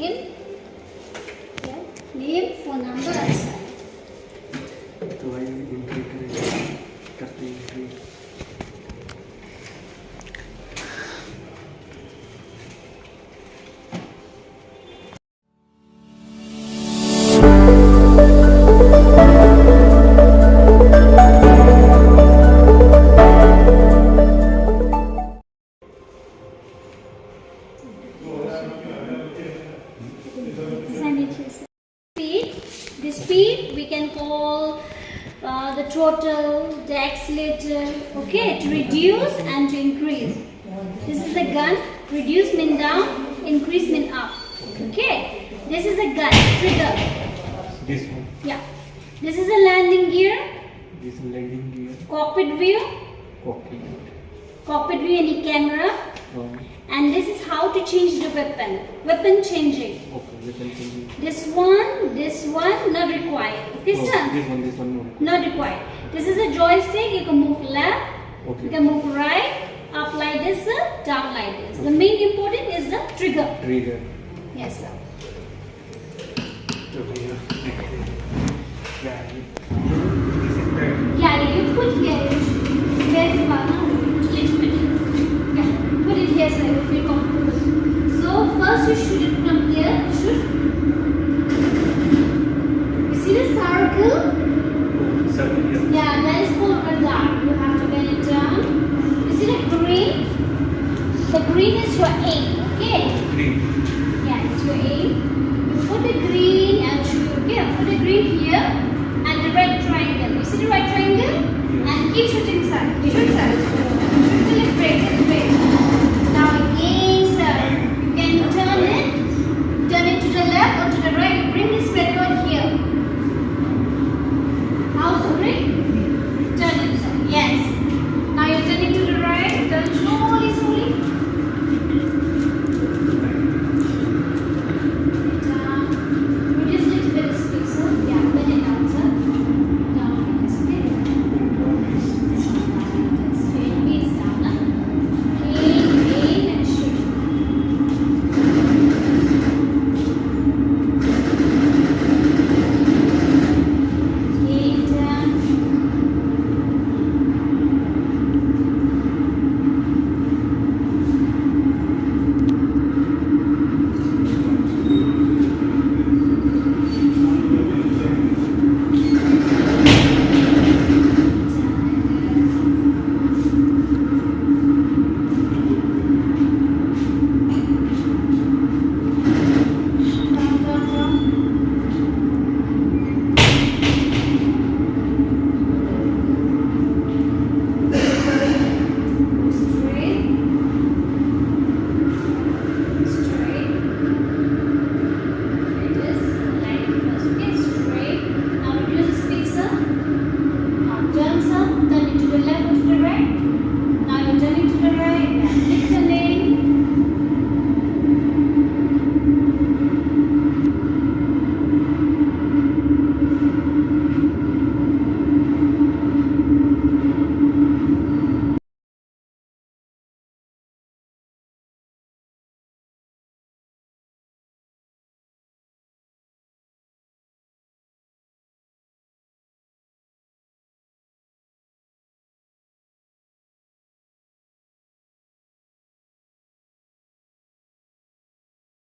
name. Yeah. Name, phone number and sign. तो भाई entry करते हैं The speed we can call the throttle, the accelerator, okay, to reduce and to increase. This is the gun, reduce mean down, increase mean up, okay. This is a gun, trigger. This one. Yeah. This is a landing gear. This landing gear. Cockpit view. Cockpit. Cockpit view, any camera. And this is how to change the weapon. Weapon changing. Okay, weapon changing. This one, not required. Okay, sir? This one, no. Not required. This is a joystick. You can move left. Okay. You can move right, up like this, down like this. The main important is the trigger. Trigger. Yes, sir. Yeah, you put here. It's very fun, huh? Little bit. Yeah, put it here so it will be comfortable. So first you shoot it from here. Shoot. You see the circle? Circle, yeah. Yeah, that is called radar. You have to bend it down. You see the green? The green is your aim. Okay. Green.